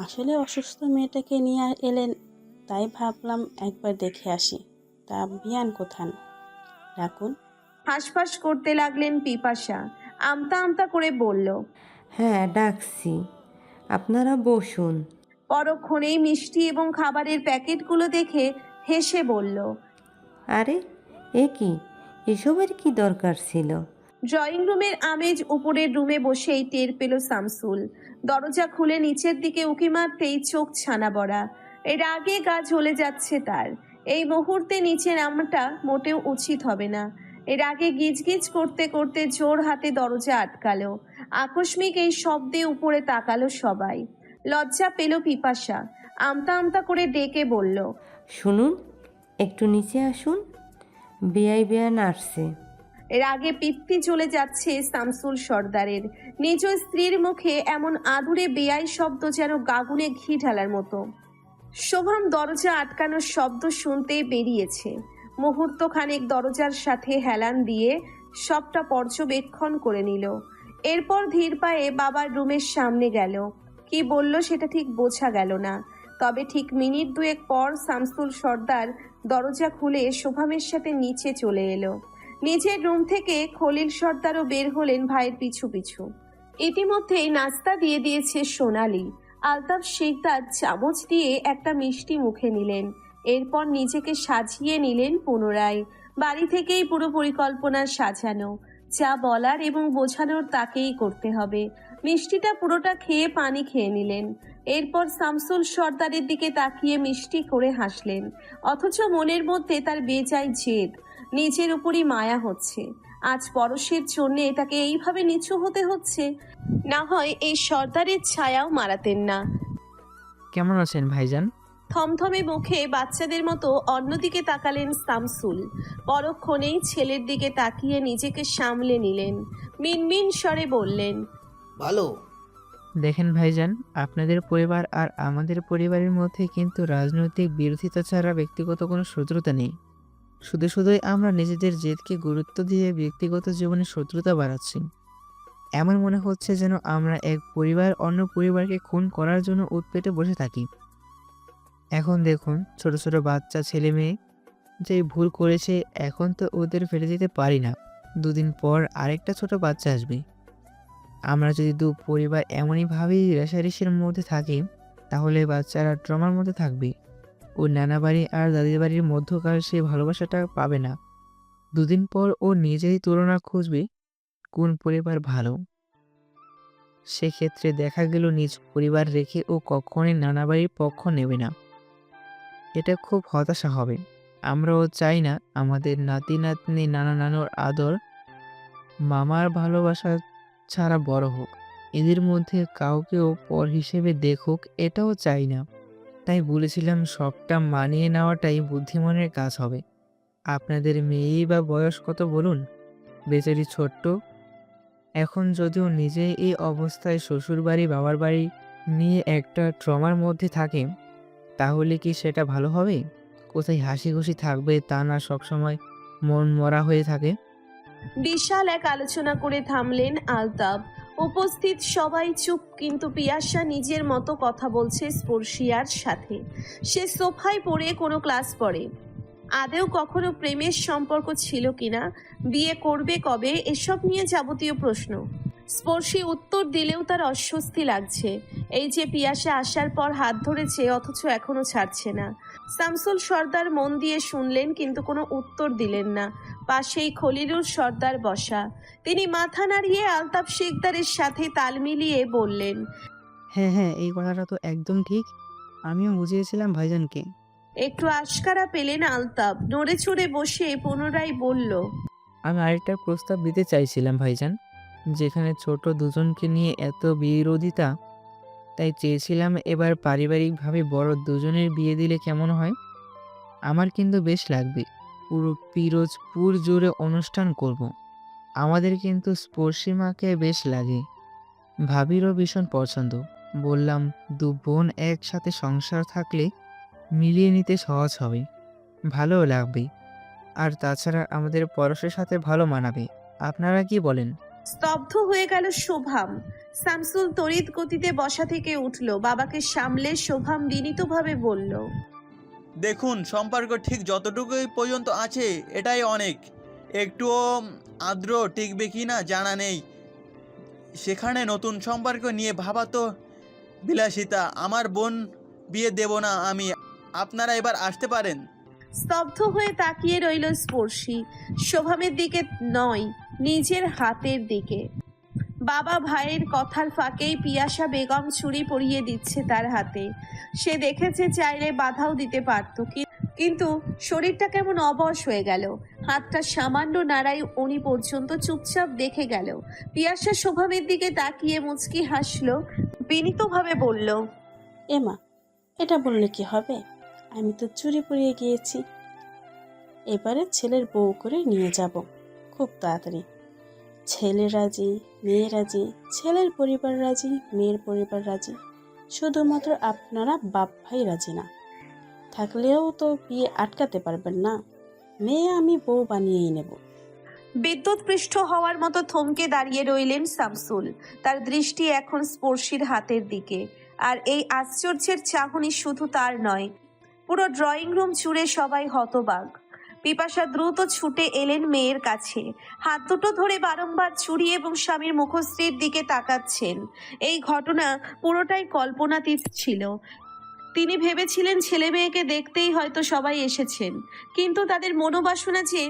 আসলে অসুস্থ মেয়েটাকে নিয়ে এলেন, তাই ভাবলাম একবার দেখে আসি। তা বিয়ান কোথান? ডাকুন। হাঁসফাঁস করতে লাগলেন পিপাসা। আমতা আমতা করে বলল। হ্যাঁ, ডাকছি। আপনারা বসুন। পরক্ষণেই মিষ্টি এবং খাবারের প্যাকেটগুলো দেখে হেসে বলল। আরে, এ কি? এসবের কি দরকার ছিল? ড্রয়িং রুমের আমেজ উপরের রুমে বসেই টের পেল শামসুল। দরজা খুলে নিচের দিকে উঁকি মারতেই চোখ ছানা বড়া। এর আগে গা জ্বলে যাচ্ছে তার। এই মুহূর্তে নিচে নামাটা মোটেও উচিত হবে না। এর আগে গিজগিজ করতে করতে জোর হাতে দরজা আটকালো। আকস্মিক এই শব্দে উপরে তাকালো সবাই। লজ্জা পেল পিপাসা। আমতা আমতা করে ডেকে বলল। শুনুন, একটু নিচে আসুন। বেয়ান আসছে। এর আগে পিত্তি চলে যাচ্ছে শামসুল সর্দারের। নিজ স্ত্রীর মুখে এমন আদুরে বেয়াই শব্দ যেন গাগুনে ঘি ঢালার মতো। শোভাম দরজা আটকানোর শব্দ শুনতেই বেরিয়েছে। মুহূর্ত খানেক দরজার সাথে হেলান দিয়ে সবটা পর্যবেক্ষণ করে নিল। এরপর ধীর পায়ে বাবার রুমের সামনে গেল। কি বলল সেটা ঠিক বোঝা গেল না, তবে ঠিক মিনিট দুয়েক পর শামসুল সর্দার দরজা খুলে শোভামের সাথে নিচে চলে এলো। নিজের রুম থেকে খলিল সর্দারও বের হলেন ভাইয়ের পিছু পিছু। ইতিমধ্যেই নাস্তা দিয়ে দিয়েছে সোনালি। আলতাফ শিকদার চামচ দিয়ে একটা মিষ্টি মুখে নিলেন। এরপর নিজেকে সাজিয়ে নিলেন পুনরায়। বাড়ি থেকেই পুরো পরিকল্পনা সাজানো। যা বলার এবং বোঝানোর তাকেই করতে হবে। মিষ্টিটা পুরোটা খেয়ে পানি খেয়ে নিলেন। এরপর শামসুল সর্দারের দিকে তাকিয়ে মিষ্টি করে হাসলেন, অথচ মনের মধ্যে তার বেজায় জেদ। নিজের উপরই মায়া হচ্ছে। আজ পরশের জন্যে তাকে এইভাবে নিচু হতে হচ্ছে। না হয় এই সর্দারের ছায়াও মারাতেন না। কেমন আছেন ভাইজান? থমথমে মুখে বাচ্চাদের মতো অন্যদিকে তাকালেন শামসুল। পরক্ষণেই ছেলের দিকে তাকিয়ে নিজেকে সামলে নিলেন। মিনমিন স্বরে বললেন। ভালো। দেখেন ভাইজান, আপনাদের পরিবার আর আমাদের পরিবারের মধ্যে কিন্তু রাজনৈতিক বিরোধিতা ছাড়া ব্যক্তিগত কোনো শত্রুতা নেই। শুধুই আমরা নিজেদের জেদকে গুরুত্ব দিয়ে ব্যক্তিগত জীবনে শত্রুতা বাড়াচ্ছি। এমন মনে হচ্ছে যেন আমরা এক পরিবার অন্য পরিবারকে খুন করার জন্য উৎপেটে বসে থাকি। এখন দেখুন, ছোট ছোট বাচ্চা ছেলে মেয়ে যে ভুল করেছে, এখন তো ওদের ফেলে দিতে পারি না। দুদিন পর আরেকটা ছোট বাচ্চা আসবে। আমরা যদি দু পরিবার এমনইভাবেই রেষারেষির মধ্যে থাকি, তাহলে বাচ্চারা ট্রমার মধ্যে থাকবে। ও নানা বাড়ি আর দাদির বাড়ির মধ্যকার সেই ভালোবাসাটা পাবে না। দুদিন পর ও নিজেই তুলনা খুঁজবে কোন পরিবার ভালো। সেক্ষেত্রে দেখা গেল নিজ পরিবার রেখে ও কখনোই নানা বাড়ির পক্ষ নেবে না। এটা খুব হতাশা হবে। আমরাও চাই না আমাদের নাতি নাতনি নানা নানুর আদর, মামার ভালোবাসা ছাড়া বড় হোক। এদের মধ্যে কাউকেও পর হিসেবে দেখুক, এটাও চাই না। তাই বলেছিলাম সবটা মানিয়ে নেওয়াটাই বুদ্ধিমানের কাজ হবে। আপনাদের মেয়েই বা বয়স কত বলুন? বেচারি ছোট্ট। এখন যদিও নিজে এই অবস্থায় শ্বশুরবাড়ি বাবার বাড়ি নিয়ে একটা ট্রমার মধ্যে থাকে, তাহলে কি সেটা ভালো হবে? কোথায় হাসি খুশি থাকবে তা না, সবসময় মন মরা হয়ে থাকে। বিশাল এক আলোচনা করে থামলেন আলতাব। উপস্থিত সবাই চুপ, কিন্তু পিয়াসা নিজের মতো কথা বলছে স্পর্শিয়ার সাথে। সে সোফায় পড়ে কোনো ক্লাস পড়ে। আদেও কখনো প্রেমের সম্পর্ক ছিল কিনা, বিয়ে করবে কবে, এসব নিয়ে যাবতীয় প্রশ্ন। স্পর্শী উত্তর দিলেও তার অস্বস্তি লাগছে। এই যে পিয়াসা আসার পর হাত ধরেছে, অথচ এখনো ছাড়ছে না। শামসুল সর্দার মন দিয়ে শুনলেন, কিন্তু কোনো উত্তর দিলেন না। পাশেই খলিলুর সর্দার বসা। তিনি মাথা নাড়িয়ে আলতাফ শিকদারের সাথে তাল মিলিয়ে বললেন। হ্যাঁ হ্যাঁ, এই কথাটা তো একদম ঠিক। আমিও বুঝিয়েছিলাম ভাইজানকে। একটু আশকারা পেলেন আলতাফ। নড়ে চড়ে বসে পুনরায় বলল। আমি আরেকটা প্রস্তাব দিতে চাইছিলাম ভাইজান। যেখানে ছোট দুজনকে নিয়ে এত বিরোধিতা, তাই চেয়েছিলাম এবার পারিবারিকভাবে বড় দুজনের বিয়ে দিলে কেমন হয়? আমার কিন্তু বেশ লাগবে। পুরো পিরোজপুর জুড়ে অনুষ্ঠান করব। আমাদের কিন্তু স্পর্শী মাকে বেশ লাগে, ভাবিরও ভীষণ পছন্দ। বললাম, দু বোন একসাথে সংসার থাকলে মিলিয়ে নিতে সহজ হবে, ভালোও লাগবে। আর তাছাড়া আমাদের পরশের সাথে ভালো মানাবে। আপনারা কি বলেন? স্তব্ধ হয়ে গেল শোভাম। শামসুল তড়িৎ গতিতে বসা থেকে উঠল, বাবাকে সামলে শোভাম বিনীতভাবে বলল, দেখুন, সম্পর্ক ঠিক যতটুকুই পর্যন্ত আছে এটাই অনেক। একটুও আদ্র টিকবে কি না জানা নেই, সেখানে নতুন সম্পর্ক নিয়ে ভাবা তো বিলাসিতা। আমার বোন বিয়ে দেব না আমি, আপনারা এবার আসতে পারেন। স্তব্ধ হয়ে তাকিয়ে রইল স্পর্শী, শোভামের দিকে নয়, নিজের হাতের দিকে। বাবা ভাইয়ের কথার ফাঁকেই পিয়াসা বেগম ছুরি পরিয়ে দিচ্ছে তার হাতে। সে দেখেছে চাইলে বাধাও দিতে পারত, কিন্তু শরীরটা কেমন অবশ হয়ে গেল। হাতটা সামান্য নাড়াই উনি পর্যন্ত চুপচাপ দেখে গেল। পিয়াসা শোভামের দিকে তাকিয়ে মুচকি হাসল, বিনীতভাবে বলল, এমা, এটা বললে কি হবে? আমি তো চুরি পরিয়ে গিয়েছি। এবারে ছেলের বউ করে নিয়ে যাব খুব তাড়াতাড়ি। ছেলে রাজি, মেয়ে রাজি, ছেলের পরিবার রাজি, মেয়ের পরিবার রাজি, শুধুমাত্র আপনারা বাপ ভাই রাজি না থাকলেও তো বিয়ে আটকাতে পারবেন না। মেয়ে আমি বউ বানিয়েই নেব। বিদ্যুৎ পৃষ্ঠ হওয়ার মতো থমকে দাঁড়িয়ে রইলেন শামসুল। তার দৃষ্টি এখন স্পর্শীর হাতের দিকে, আর এই আশ্চর্যের চাহনি শুধু তার নয়, পুরো ড্রয়িং রুম জুড়ে সবাই হতবাক। পিপাসা দ্রুত ছুটে এলেন মেয়ের কাছে, হাত দুটো ধরে বারংবার চুড়ি এবং স্বামীর মুখশ্রীর দিকে তাকাচ্ছেন। এই ঘটনা পুরোটাই কল্পনাতীত ছিল। তিনি ভেবেছিলেন ছেলে মেয়েকে দেখতেই হয়তো সবাই এসেছেন, কিন্তু তাদের মনোবাসনা যে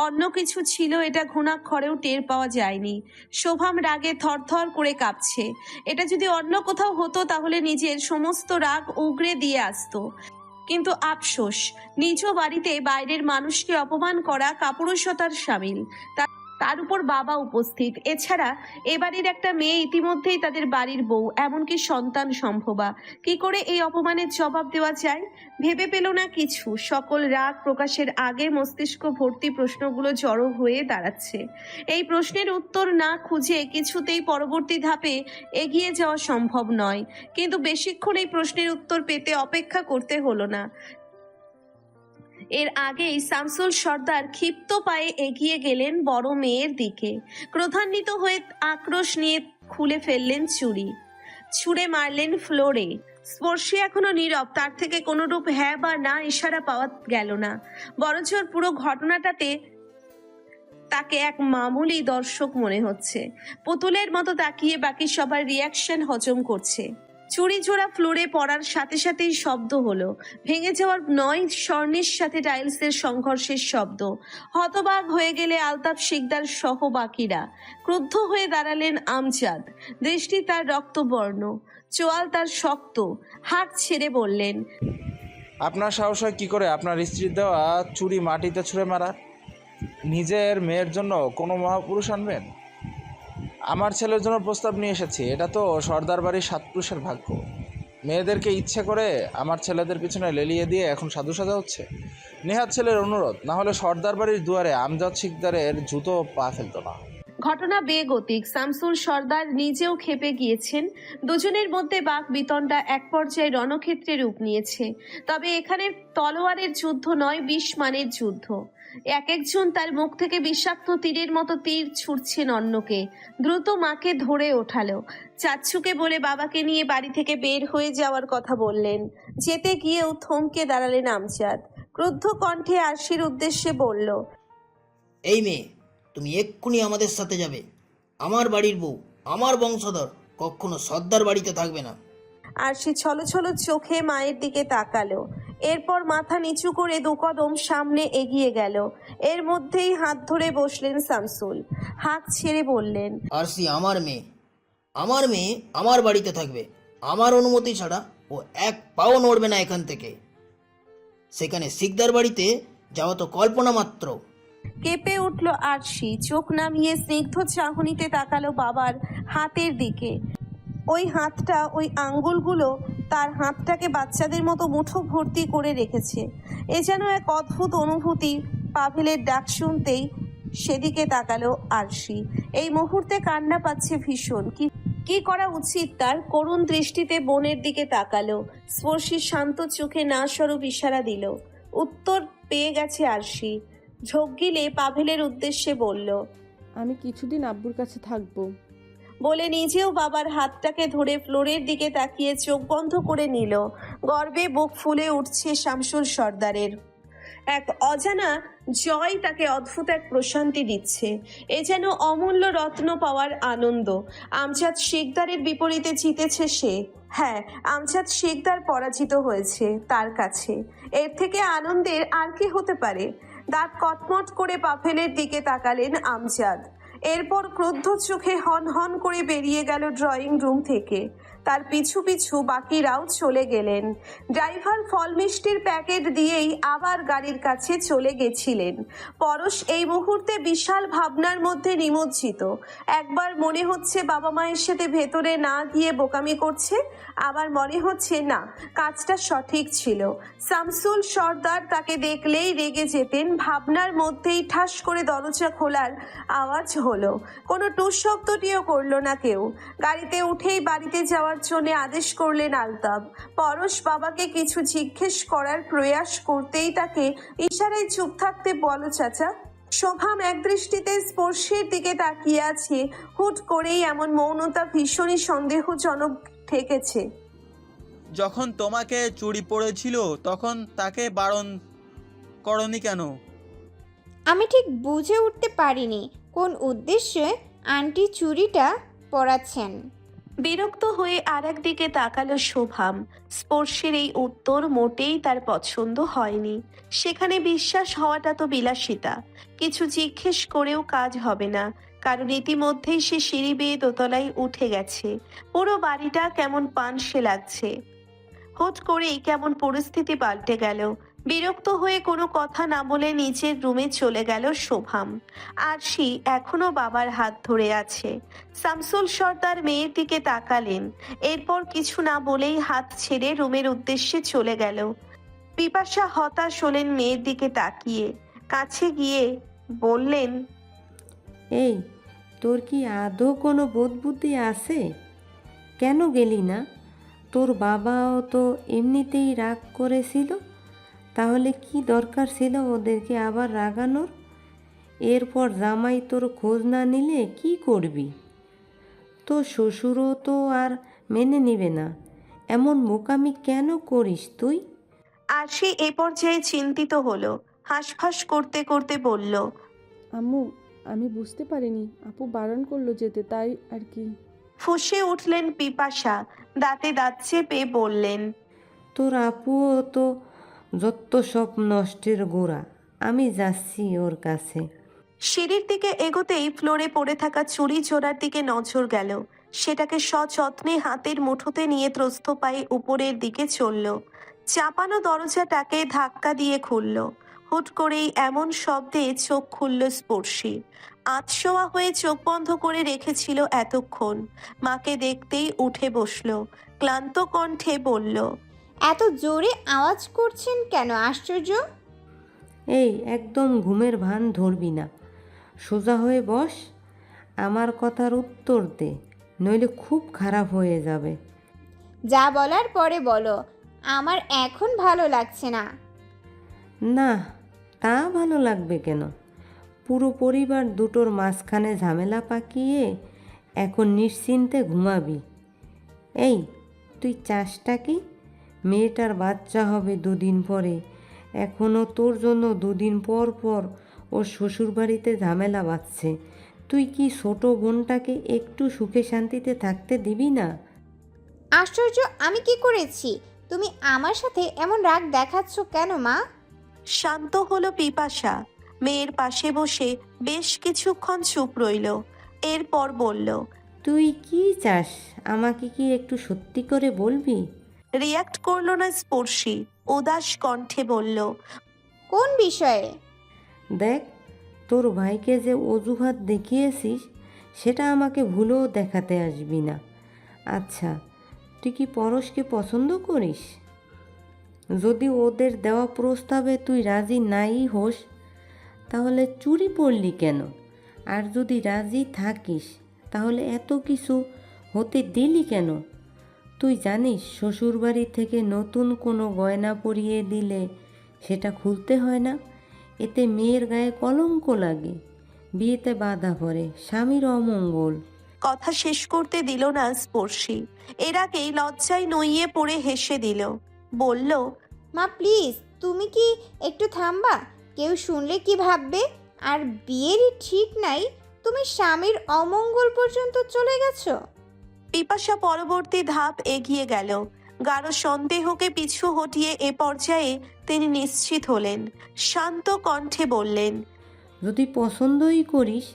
অন্য কিছু ছিল এটা ঘুণাক্ষরেও টের পাওয়া যায়নি। শোভাম রাগে থরথর করে কাঁপছে। এটা যদি অন্য কোথাও হতো তাহলে নিজের সমস্ত রাগ উগরে দিয়ে আসতো, কিন্তু আফসোস, নিজ বাড়িতে বাইরের মানুষকে অপমান করা কাপুরুষতার শামিল। তার উপর বাবা উপস্থিত। এছাড়া এ বাড়ির একটা মেয়ে ইতিমধ্যেই তাদের বাড়ির বউ, এমনকি সন্তান সম্ভবা। কি করে এই অপমানের জবাব দেওয়া যায়? ভেবে পেল না কিছু। সকল রাগ প্রকাশের আগে মস্তিষ্ক ভর্তি প্রশ্নগুলো জড়ো হয়ে দাঁড়াচ্ছে। এই প্রশ্নের উত্তর না খুঁজে কিছুতেই পরবর্তী ধাপে এগিয়ে যাওয়া সম্ভব নয়, কিন্তু বেশিক্ষণ এই প্রশ্নের উত্তর পেতে অপেক্ষা করতে হলো না। এর আগেই শামসুল সর্দার ক্ষিপ্ত পায়ে এগিয়ে গেলেন বড় মেয়ের দিকে। ক্রোধান্বিত হয়ে আক্রোশ নিয়ে খুলে ফেললেন চুড়ি, ছুঁড়ে মারলেন ফ্লোরে। স্পর্শী এখনো নীরব, তার থেকে কোনোরূপ হ্যাঁ বা না ইশারা পাওয়া গেল না। বড়জোর পুরো ঘটনাটাতে তাকে এক মামুলি দর্শক মনে হচ্ছে, পুতুলের মতো তাকিয়ে বাকি সবার রিয়াকশন হজম করছে। চুরি জোড়া ফ্লোরে পড়ার সাথে সাথেই শব্দ হলো, ভেঙে যাওয়ার নয়, স্বর্ণের সাথে টাইলসের সংঘর্ষের শব্দ। হতবাক হয়ে গেলে আলতাফ শিকদার সহ বাকিরা। ক্রুদ্ধ হয়ে দাঁড়ালেন আমজাদ, দৃষ্টি তার রক্তবর্ণ, চোয়াল তার শক্ত। হাত ছেড়ে বললেন, আপনার সাহস হয় কী করে আপনার স্ত্রীর দেওয়া চুরি মাটিতে ছুঁড়ে মারা? নিজের মেয়ের জন্য কোনো মহাপুরুষ আনবেন? আমার ছেলের জন্য প্রস্তাব নিয়ে এসেছি, এটা তো সর্দার বাড়ির সাতপুরুষের ভাগ্য। মেয়েদেরকে ইচ্ছে করে আমার ছেলেদের পিছনে লেলিয়ে দিয়ে এখন সাধু সাজা হচ্ছে। নেহাত ছেলের অনুরোধ, না হলে সর্দার বাড়ির দুয়ারে আমজাদ শিকদারের জুতো পা ফেলতো না। ঘটনা বেগতিক। শামসুল সর্দার নিজেও ক্ষেপে গিয়েছেন। দুজনের মধ্যে বাক বিতণ্ডা এক পর্যায়ে রণক্ষেত্রে রূপ নিয়েছে। তবে এখানে তলোয়ারের যুদ্ধ নয়, বিষ-মানের যুদ্ধ। এক একজন তার মুখ থেকে বিষাক্ত তীরের মতো তীর ছুটছেন অন্যকে। দ্রুত মাকে ধরে ওঠালো, চাচ্ছুকে বলে বাবাকে নিয়ে বাড়ি থেকে বের হয়ে যাওয়ার কথা বললেন। যেতে গিয়েও থমকে দাঁড়ালেন আমজাদ, ক্রুদ্ধ কণ্ঠে আরশির উদ্দেশ্যে বলল, এই মেয়ে, তুমি এক্ষুনি আমাদের সাথে যাবে। আমার বাড়ির বউ, আমার বংশধর কখনো সর্দার বাড়িতে থাকবে না। আরশি ছলো ছলো চোখে মায়ের দিকে তাকালো, এরপর মাথা নিচু করে দু কদম সামনে এগিয়ে গেল। এর মধ্যেই হাত ধরে বসলেন শামসুল, হাঁক ছেড়ে বললেন, আরশি আমার মেয়ে, আমার মেয়ে আমার বাড়িতে থাকবে। আমার অনুমতি ছাড়া ও এক পাও নড়বে না এখান থেকে। সেখানে শিকদার বাড়িতে যাওয়া তো কল্পনা মাত্র। কেঁপে উঠল আরশি, চোখ নামিয়ে স্নিগ্ধ চাহনিতে তাকালো বাবার হাতের দিকে। ওই হাতটা, ওই আঙ্গুলগুলো তার হাতটাকে বাচ্চাদের মতো মুঠো ভর্তি করে রেখেছে। এ যেন এক অদ্ভুত অনুভূতি। পাভেলের ডাক শুনতেই সেদিকে তাকালো আরশি। এই মুহূর্তে কান্না পাচ্ছে ভীষণ। কি করা উচিত তার? করুণ দৃষ্টিতে বোনের দিকে তাকালো। স্পর্শী শান্ত চোখে না স্বরূপ ইশারা দিল। উত্তর পেয়ে গেছে আরশি। ঝোঁক গিলে পাভেলের উদ্দেশ্যে বলল, আমি কিছুদিন আব্বুর কাছে থাকবো। বলে নিজেও বাবার হাতটাকে ধরে ফ্লোরের দিকে তাকিয়ে চোখ বন্ধ করে নিল। গর্বে বুক ফুলে উঠছে শামসুল সর্দারের। এক অজানা জয় তাকে অদ্ভুত এক প্রশান্তি দিচ্ছে। এ যেন অমূল্য রত্ন পাওয়ার আনন্দ। আমজাদ শেখদারের বিপরীতে জিতেছে সে। হ্যাঁ, আমজাদ শেখদার পরাজিত হয়েছে তার কাছে। এর থেকে আনন্দের আর কি হতে পারে? দাঁত কটমট করে পাফেলের দিকে তাকালেন আমজাদ। এরপর ক্রুদ্ধ চোখে হন হন করে বেরিয়ে গেল ড্রয়িং রুম থেকে। তার পিছু পিছু বাকিরাও চলে গেলেন। ড্রাইভার ফল মিষ্টির প্যাকেট দিয়েই আবার গাড়ির কাছে চলে গেছিলেন। পরশ এই মুহূর্তে বিশাল ভাবনার মধ্যে নিমজ্জিত। একবার মনে হচ্ছে বাবা মায়ের সাথে ভেতরে না গিয়ে বোকামি করছে, আবার মনে হচ্ছে না, কাজটা সঠিক ছিল। শামসুল সর্দার তাকে দেখলেই রেগে যেতেন। ভাবনার মধ্যেই ঠাস করে দরজা খোলার আওয়াজ হলো। কোনো টুস শব্দটিও করলো না কেউ। গাড়িতে উঠেই বাড়িতে যাওয়ার জন্য আদেশ করলেন আলতাব। পরশ বাবাকে কিছু জিজ্ঞেস করার প্রয়াস করতেই তাকে ইশারায় চুপ থাকতে বলো চাচা। শোভাম একদৃষ্টিতে স্পর্শের দিকে তাকিয়ে আছে। হুট করেই এমন মৌনতা ভীষণই সন্দেহজনক ঠেকেছে। যখন তোমাকে চুরি পড়েছিল তখন তাকে বারণ করনি কেন? আমি ঠিক বুঝে উঠতে পারিনি কোন উদ্দেশ্যে আন্টি চুড়িটা পরাচ্ছেন। বিরক্ত হয়ে আর একদিকে তাকালো শোভাম। স্পর্শের এই উত্তর মোটেই তার পছন্দ হয়নি। সেখানে বিশ্বাস হওয়াটা তো বিলাসিতা। কিছু জিজ্ঞেস করেও কাজ হবে না, কারণ ইতিমধ্যেই সে সিঁড়ি বেয়ে দোতলায় উঠে গেছে। পুরো বাড়িটা কেমন পানসে লাগছে। হুট করেই কেমন পরিস্থিতি পাল্টে গেল। বিরক্ত হয়ে কোনো কথা না বলে নিচের রুমে চলে গেল শোভাম। আরশি এখনো বাবার হাত ধরে আছে। শামসুল সর্দার মেয়ের দিকে তাকালেন। এরপর কিছু না বলেই হাত ছেড়ে রুমের উদ্দেশ্যে চলে গেল। পিপাসা হতাশ হলেন মেয়ের দিকে তাকিয়ে। কাছে গিয়ে বললেন, এই, তোর কি আদৌ কোনো বোধ বুদ্ধি আছে? কেন গেলি না? তোর বাবাও তো এমনিতেই রাগ করেছিল, তাহলে কি দরকার ছিল ওদেরকে আবার রাগানোর? এরপর জামাই তোর খোঁজ না নিলে কি করবি? তো শ্বশুরও তো আর মেনে নিবে না। এমন বোকামি কেন করিস তুই? আরশি এ পর্যায়ে চিন্তিত হলো। হাঁসফাঁস করতে করতে বলল, আম্মু, আমি বুঝতে পারিনি, আপু বারণ করলো যেতে, তাই আর কি। ফুঁসে উঠলেন পিপাসা। দাঁতে দাঁত চেপে বললেন, তোর আপুও তো যত সব নষ্টের গোড়া। আমি যাচ্ছি ওর কাছে। সিঁড়ির দিকে এগোতেই ফ্লোরে পড়ে থাকা চুড়ি জোড়ার দিকে নজর গেল। সেটাকে সযত্নে হাতের মুঠোতে নিয়ে ত্রস্ত পায়ে উপরের দিকে চলল। চাপানো দরজাটাকে ধাক্কা দিয়ে খুলল। হুট করেই এমন শব্দে চোখ খুলল স্পর্শী। আতশোয়া হয়ে চোখ বন্ধ করে রেখেছিল এতক্ষণ। মাকে দেখতেই উঠে বসল। ক্লান্ত কণ্ঠে বলল, এত জোরে আওয়াজ করছেন কেন? আশ্চর্য। এই, একদম ঘুমের ভান ধরবি না। সোজা হয়ে বস, আমার কথার উত্তর দে, নইলে খুব খারাপ হয়ে যাবে। যা বলার পরে বলো, আমার এখন ভালো লাগছে না। না, তা ভালো লাগবে কেন? পুরো পরিবার দুটোর মাঝখানে ঝামেলা পাকিয়ে এখন নিশ্চিন্তে ঘুমাবি। এই, তুই চাসটা কি? মেয়েটার বাচ্চা হবে দুদিন পরে, এখনও তোর জন্য দুদিন পর পর ওর শ্বশুরবাড়িতে ঝামেলা বাঁধছে। তুই কি ছোট বোনটাকে একটু সুখে শান্তিতে থাকতে দিবি না? আশ্চর্য, আমি কি করেছি? তুমি আমার সাথে এমন রাগ দেখাচ্ছ কেন মা? শান্ত হলো পিপাসা। মেয়ের পাশে বসে বেশ কিছুক্ষণ চুপ রইল। এরপর বলল, তুই কি চাস? আমাকে কি একটু সত্যি করে বলবি? রিয়াক্ট করলো না স্পর্শী। উদাস কণ্ঠে বলল, কোন বিষয়ে? দেখ, তোর ভাইকে যে অজুহাত দেখিয়েছিস সেটা আমাকে ভুলেও দেখাতে আসবি না। আচ্ছা, তুই কি পরশকে পছন্দ করিস? যদি ওদের দেওয়া প্রস্তাবে তুই রাজি নাই হোস, তাহলে চুরি পড়লি কেন? আর যদি রাজি থাকিস তাহলে এত কিছু হতে দিলি কেন? তুই জানিস শ্বশুরবাড়ি থেকে নতুন কোনো গয়না পরিয়ে দিলে সেটা খুলতে হয় না, এতে মেয়ের গায়ে কলঙ্ক লাগে। বিয়েতে বাধা পড়ে, স্বামীর অমঙ্গল। কথা শেষ করতে দিল না স্পর্শী। এর আগেই লজ্জায় নইয়ে পড়ে হেসে দিল, বলল, মা প্লিজ, তুমি কি একটু থামবা? কেউ শুনলে কি ভাববে? আর বিয়েরই ঠিক নাই, তুমি স্বামীর অমঙ্গল পর্যন্ত চলে গেছো। পিপাসা পরবর্তী ধাপ এগিয়ে গেল। গাঢ় সন্দেহকে পিছু হটিয়ে এ পর্যায়ে তিনি নিশ্চিত হলেন। শান্ত কণ্ঠে বললেন, যদি পছন্দই করিস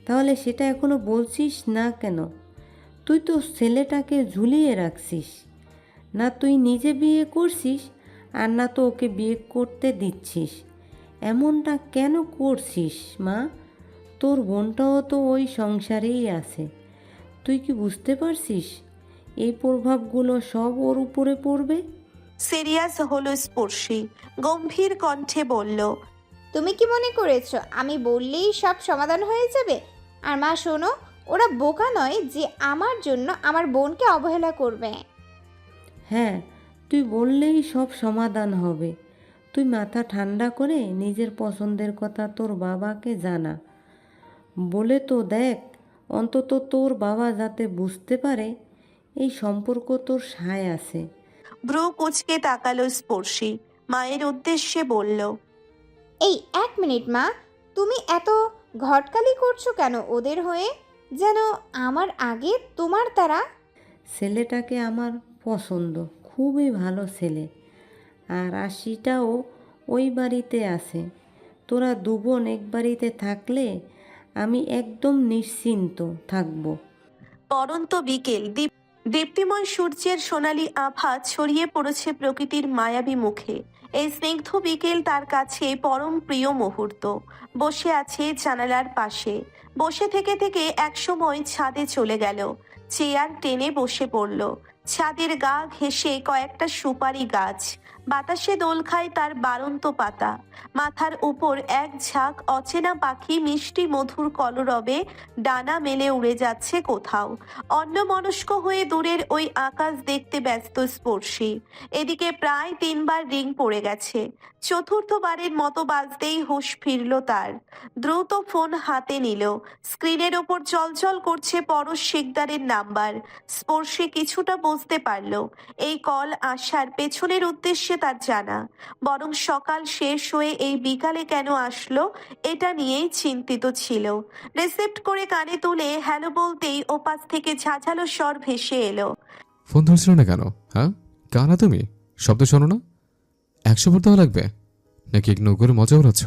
তাহলে সেটা এখনো বলছিস না কেন? তুই তো ছেলেটাকে ঝুলিয়ে রাখছিস। না তুই নিজে বিয়ে করছিস, আর না তো ওকে বিয়ে করতে দিচ্ছিস। এমনটা কেন করছিস মা? তোর বোনটাও তো ওই সংসারেই আছে। তুই কি বুঝতে পারছিস এই প্রভাবগুলো সব ওর উপরে পড়বে? সিরিয়াস হলো স্পর্শী, গম্ভীর কণ্ঠে বলল, তুমি কি মনে করেছো আমি বললেই সব সমাধান হয়ে যাবে? আর মা শোনো, ওরা বোকা নয় যে আমার জন্য আমার বোনকে অবহেলা করবে। হ্যাঁ, তুই বললেই সব সমাধান হবে। তুই মাথা ঠান্ডা করে নিজের পছন্দের কথা তোর বাবাকে জানা। বলে তো দেখ, অন্তত তোর বাবা যাতে বুঝতে পারে এই সম্পর্ক তোর সায় আছে। ভ্রু কুচকে তাকালো স্পর্শী, মায়ের উদ্দেশ্যে বলল, এই 1 মিনিট মা, তুমি এত ঘটকালি করছো কেন ওদের হয়ে? যেন আমার আগে তোমার তারা। ছেলেটাকে আমার পছন্দ, খুবই ভালো ছেলে। আর আশিটাও ওই বাড়িতে আছে। তোরা দুবোন এক বাড়িতে থাকলে আমি একদম নিশ্চিন্ত থাকবো। পরন্ত বিকেল, দীপ্তিময় সূর্যের সোনালী আভা ছড়িয়ে পড়েছে প্রকৃতির মায়াবী মুখে। এই স্নিগ্ধ বিকেল তার কাছে পরম প্রিয় মুহূর্ত। বসে আছে জানালার পাশে। বসে থেকে থেকে একসময় ছাদে চলে গেল। চেয়ার টেনে বসে পড়ল। ছাদের গা ঘেঁষে কয়েকটা সুপারি গাছ। বাতাসে দোল খায় তার বাড়ন্ত পাতা। মাথার উপর এক ঝাঁক অচেনা পাখি মিষ্টি মধুর কলরবে ডানা মেলে উড়ে যাচ্ছে কোথাও। অন্যমনস্ক হয়ে দূরের ওই আকাশ দেখতে ব্যস্ত স্পর্শী। এদিকে প্রায় 3বার রিং পড়ে গেছে। চতুর্থবারের মতো বাজতেই হুঁশ ফিরল তার। দ্রুত ফোন হাতে নিল। স্ক্রিনের ওপর চলচল করছে পরশ শিকদারের নাম্বার। স্পর্শী কিছুটা বুঝতে পারল এই কল আসার পেছনের উদ্দেশ্যে তার জানা। বরং সকাল শেষ হয়ে এই বিকালে কেন আসলো এটা নিয়েই চিন্তিত ছিল। রিসিপ্ট করে কানে তুলে হ্যালো বলতেই ওপাশ থেকে ঝাঝালো স্বর ভেসে এলো, ফোন ধরছিল না কেন? হ্যাঁ, কানা তুমি? শব্দ শোনো না? 100 বার দেওয়া লাগবে নাকি ইগনোর করে মজা উড়াচ্ছ?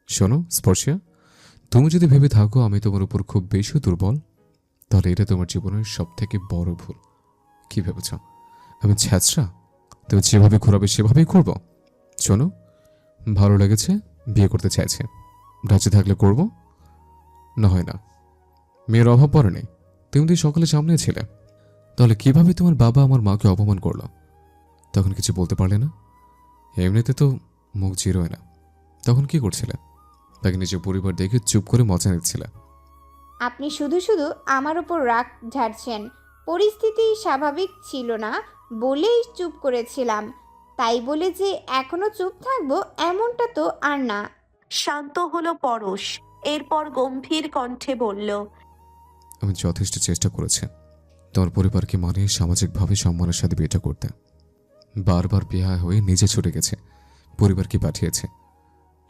শোনো স্পর্শিয়া, তুমি যদি ভেবে থাকো আমি তোমার উপর খুব বেশি দুর্বল, তাহলে এটা তোমার জীবনের সব থেকে বড় ভুল। কি ভেবেছ আমি ছ্যাঁচড়া? তুমি যেভাবে ঘোরাবে সেভাবেই করব। শোনো, ভালো লেগেছে, বিয়ে করতে চাইছে, রাজি থাকলে করব, না হয় না। মেয়ের অভাব পড়ে নেই, তুমি তো সকলে সামনেছিলে। তাহলে কিভাবে তোমার বাবা আমার মাকে অপমান করলো? তখন কিছু বলতে পারলে না? এমনিতে তো মুখ জিরোয় না, তখন কি করছিলে? তাকে নিজের পরিবার দেখে চুপ করে মজা নিচ্ছিলে। আপনি শুধু শুধু আমার উপর রাগ ঝাড়ছেন। পরিস্থিতি স্বাভাবিক ছিল না বলেই চুপ করেছিলাম। তাই বলে যে এখনো চুপ থাকবো এমনটা তো আর না। শান্ত হলো পরশ। এরপর গম্ভীর কণ্ঠে বলল, আমি যথেষ্ট চেষ্টা করেছি তোমার পরিবারকে মানিয়ে সামাজিকভাবে সম্মানের সাথে বিয়েটা করতে। বারবার বিয়ে হয়ে নিজে ছুটে গেছে, পরিবারকে পাঠিয়েছে।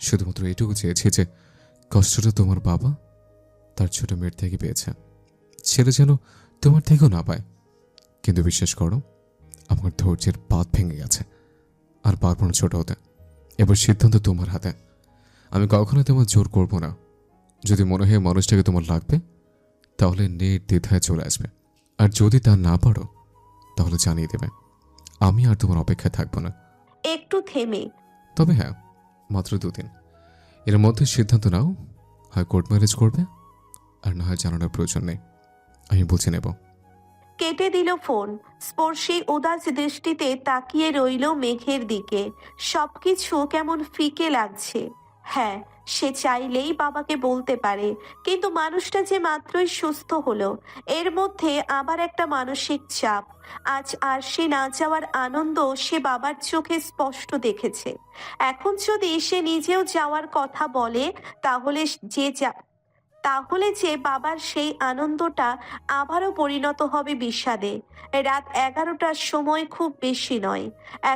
শুধুমাত্র এটুকু চেয়েছি যে কষ্টটা তোমার বাবা তার ছোট মেয়ের থেকে পেয়েছে, ছেলে যেন তোমার থেকেও না পায়। কিন্তু বিশ্বাস করো, আমার ধৈর্যের বাঁধ ভেঙে গেছে, আর পারবো না ছোট হতে। এবার সিদ্ধান্ত তোমার হাতে। আমি কখনো তোমার জোর করব না। যদি মনে হয় মানুষটাকে তোমার লাগবে, তাহলে নির্দ্বিধায় চলে আসবে। আর যদি তা না পারো, তাহলে জানিয়ে দেবে। আমি আর তোমার অপেক্ষায় থাকবো না। একটু থেমে, তবে হ্যাঁ, মাত্র 2 দিন। এর মধ্যে সিদ্ধান্ত নাও, হয় কোর্ট ম্যারেজ করবে, আর না হয় জানানোর প্রয়োজন নেই, আমি বুঝে নেব। কেটে দিল ফোন। স্পর্শী উদাস দৃষ্টিতে তাকিয়ে রইল মেঘের দিকে। সবকিছু কেমন ফিকে লাগছে। হ্যাঁ, সে চাইলেই বাবাকে বলতে পারে, কিন্তু মানুষটা যে মাত্রই সুস্থ হলো, এর মধ্যে আবার একটা মানসিক চাপ। আজ আর সে না যাওয়ার আনন্দ সে বাবার চোখে স্পষ্ট দেখেছে। এখন যদি সে নিজেও যাওয়ার কথা বলে, তাহলে তাহলে যে বাবার সেই আনন্দটা আবারও পরিণত হবে বিষাদে। রাত 11টার সময়, খুব বেশি নয়।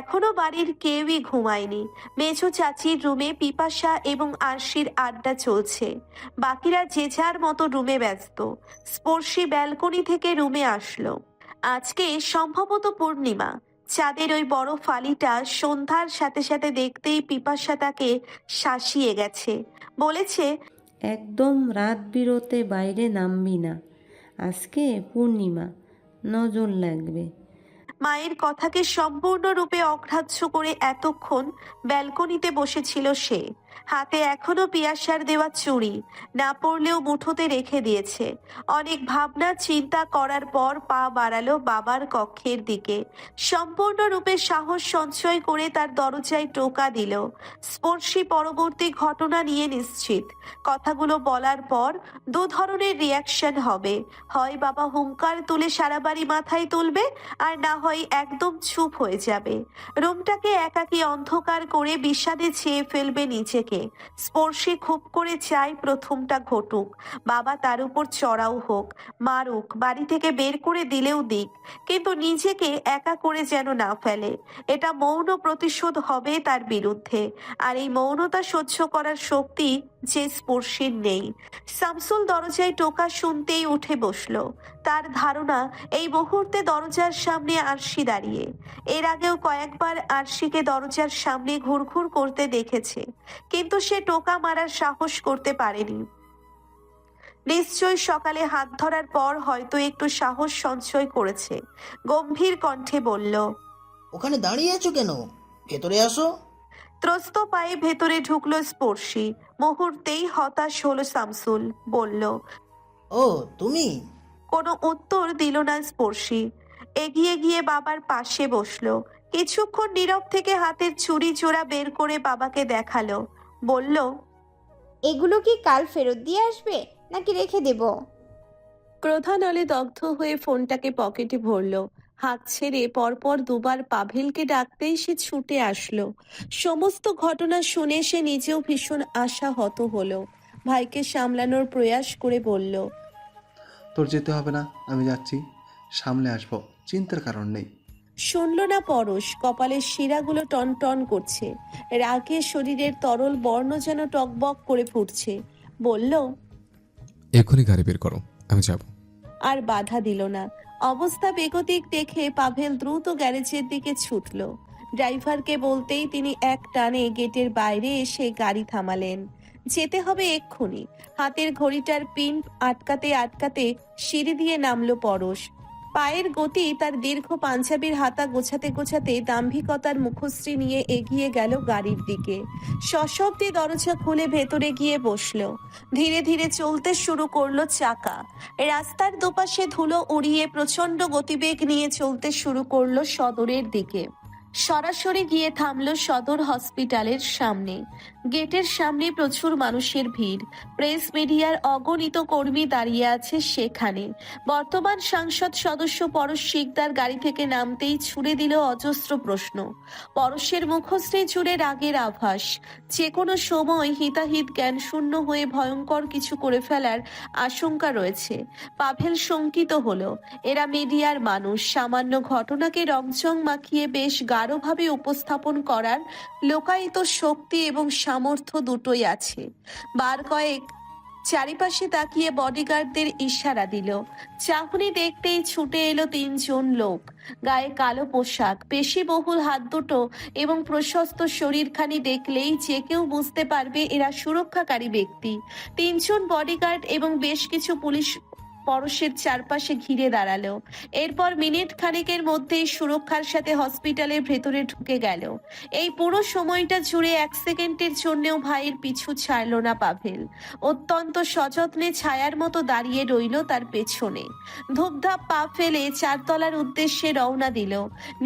এখনো বাড়ির কেউই ঘুমায়নি। মেজো চাচির রুমে পিপাসা এবং আরশির আড্ডা চলছে। বাকিরা যে যার মতো রুমে ব্যস্ত। স্পর্শী ব্যালকনি থেকে রুমে আসলো। আজকে সম্ভবত পূর্ণিমা। চাঁদের ওই বড় ফালিটা সন্ধ্যার সাথে সাথে দেখতেই পিপাসা তাকে শাসিয়ে গেছে। বলেছে, একদম রাত বিরতে বাইরে নামবি না, আজকে পূর্ণিমা, নজর লাগবে। মায়ের কথাকে সম্পূর্ণরূপে অগ্রাহ্য করে এতক্ষণ ব্যালকনিতে বসেছিল সে। হাতে এখনো পিয়াসার দেওয়া চুড়ি না পড়লেও মুঠোতে রেখে দিয়েছে। অনেক ভাবনা চিন্তা করার পর পা বাড়ালো বাবার কক্ষের দিকে। সম্পূর্ণরূপে সাহস সঞ্চয় করে তার দরজায় টোকা দিল। স্পর্শী পরবর্তী ঘটনা নিয়ে নিশ্চিত। কথাগুলো বলার পর দু ধরনের রিয়াকশন হবে। হয় বাবা হুঙ্কার তুলে সারা বাড়ি মাথায় তুলবে, আর না হয় একদম চুপ হয়ে যাবে। রুমটাকে একাকী অন্ধকার করে বিষাদে ছেয়ে ফেলবে নিজেকে। স্পর্শী খুব করে চায় প্রথমটা ঘটুক, বাবা তার উপর চড়াও হোক, মারুক, বাড়ি থেকে বের করে দিলেও দিক, কিন্তু নিজেকে একা করে যেন না ফেলে। এটা মৌন প্রতিশোধ হবে তার বিরুদ্ধে, আর এই মৌনতা সহ্য করার শক্তি যে স্পর্শীর নেই। শামসুল দরজায় টোকা শুনতেই উঠে বসলো। তার ধারণা এই মুহূর্তে দরজার সামনে আরশি দাঁড়িয়ে। এর আগেও কয়েকবার আরশিকে দরজার সামনে ঘুরঘুর করতে দেখেছে, কিন্তু সে টোকা মারার সাহস করতে পারেনি। নিশ্চয় সকালে হাত ধরার পর হয়তো একটু সাহস সঞ্চয় করেছে। গম্ভীর কণ্ঠে বলল, ওখানে দাঁড়িয়ে আছো কেন? ভেতরে আসো। ত্রস্ত পায়ে ভেতরে ঢুকলো স্পর্শী। মুহূর্তেই হতাশ হলো শামসুল। বলল, ও তুমি? কোনো উত্তর দিল না স্পর্শী। এগিয়ে গিয়ে বাবার পাশে বসলো। কিছুক্ষণ নীরব থেকে হাতের চুড়ি জোড়া বের করে বাবাকে দেখালো। বলল, এগুলো কি কাল ফেরত দিয়ে আসবে নাকি রেখে দেব? ক্রোধানলে দগ্ধ হয়ে ফোনটাকে পকেটে ভরলো। হাত ছেড়ে পরপর দুবার পাভেলকে ডাকতেই সে ছুটে আসলো। সমস্ত ঘটনা শুনে সে নিজেও ভীষণ আশাহত হলো। ভাইকে সামলানোর প্রয়াস করে বলল, তোর যেতে হবে না, আমি যাচ্ছি, সামলে আসবো, চিন্তার কারণ নেই। শুনল না পরশ। কপালের শিরাগুলো টন টন করছে। রাগে শরীরের তরল বর্ণ যেন টকবক করে ফুটছে। বলল, এক্ষুনি গাড়ি বের করো, আমি যাব। আর বাধা দিল না। অবস্থা বেগতিক দেখে পাভেল দ্রুত গ্যারেজের দিকে ছুটল। ড্রাইভারকে বলতেই তিনি এক টানে গেটের বাইরে এসে গাড়ি থামালেন। যেতে হবে এক্ষুনি। হাতের ঘড়িটার পিন আটকাতে আটকাতে সিঁড়ি দিয়ে নামলো পরশ। পায়ের গতি তার দীর্ঘ পাঞ্জাবির হাতা গোছাতে গোছাতে দাম্ভিকতার মুখশ্রী নিয়ে এগিয়ে গেল গাড়ির দিকে। সশব্দে দরজা খুলে ভেতরে গিয়ে বসলো। ধীরে ধীরে চলতে শুরু করলো চাকা। রাস্তার দুপাশে ধুলো উড়িয়ে প্রচন্ড গতিবেগ নিয়ে চলতে শুরু করলো সদরের দিকে। সরাসরি গিয়ে থামলো সদর হসপিটালের সামনে। গেটের সামনে প্রচুর মানুষের ভিড়। প্রেস মিডিয়ার অগণিত কর্মী দাঁড়িয়ে আছে সেখানে। বর্তমান সংসদ সদস্য পরশ শিকদার গাড়ি থেকে নামতেই ছুড়ে দিল অজস্র প্রশ্ন। পরশের মুখশ্রী জুড়ে রাগের আভাস। যে কোনো সময় হিতাহিত জ্ঞান শূন্য হয়ে ভয়ঙ্কর কিছু করে ফেলার আশঙ্কা রয়েছে। পাভেল শঙ্কিত হলো। এরা মিডিয়ার মানুষ। সামান্য ঘটনাকে রংচং মাখিয়ে বেশ গাঢ়ভাবে উপস্থাপন করার লোকায়িত শক্তি এবং সামর্থ্য দুটোই আছে। বার কয়েক চারিপাশে তাকিয়ে বডিগার্ডদের ইশারা দিল। চাহনি দেখতেই ছুটে এলো 3 জন লোক। গায়ে কালো পোশাক, পেশিবহুল হাত দুটো এবং প্রশস্ত শরীরখানি দেখলেই যে কেউ বুঝতে পারবে এরা সুরক্ষাকারী ব্যক্তি। 3 জন বডিগার্ড এবং বেশ কিছু পুলিশ পরশের চারপাশে ঘিরে দাঁড়ালো। এরপর মিনিট খানেকের মধ্যেই সুরক্ষার সাথে হসপিটালের ভেতরে ঢুকে গেল। এই পুরো সময়টা জুড়ে 1 সেকেন্ডের জন্যও ভাইয়ের পিছু ছাড়ল না পাভেল। অত্যন্ত সযত্নে ছায়ার মতো দাঁড়িয়ে রইল তার পেছনে। ধূপধাপ পা ফেলে 4 তলার উদ্দেশ্যে রওনা দিল।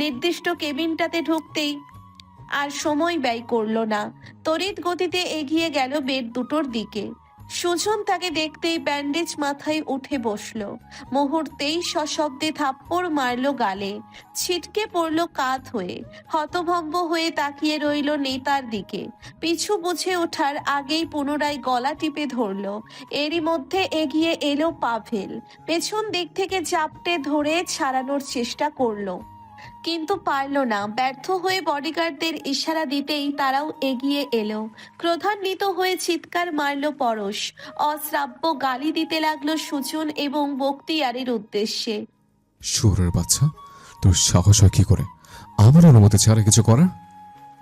নির্দিষ্ট কেবিনটাতে ঢুকতেই আর সময় ব্যয় করল না। তড়িৎ গতিতে এগিয়ে গেল বেড দুটোর দিকে। সুজন তাকে দেখতেই ব্যান্ডেজ মাথায় উঠে বসলো। মুহূর্তেই সশব্দে থাপ্পড় মারলো গালে, ছিটকে পড়লো কাত হয়ে। হতভম্ব হয়ে তাকিয়ে রইল নেতার দিকে। পিছু বুঝে ওঠার আগেই পুনরায় গলা টিপে ধরলো। এরই মধ্যে এগিয়ে এলো পাভেল। পেছন দিক থেকে চাপটে ধরে ছাড়ানোর চেষ্টা করলো, কিন্তু পারল না। ব্যর্থ হয়ে বডিগার্ডদের ইশারা দিতেই তারাও এগিয়ে এলো। ক্রোধান্বিত হয়ে চিৎকার মারল পরশ। অশ্রাব্য গালি দিতে লাগলো সুজন এবং বক্তিয়ারের উদ্দেশ্যে। শুয়োরের বাচ্চা, তোর সাহস হয় কি করে আমার অনুমতি ছাড়া কিছু করার?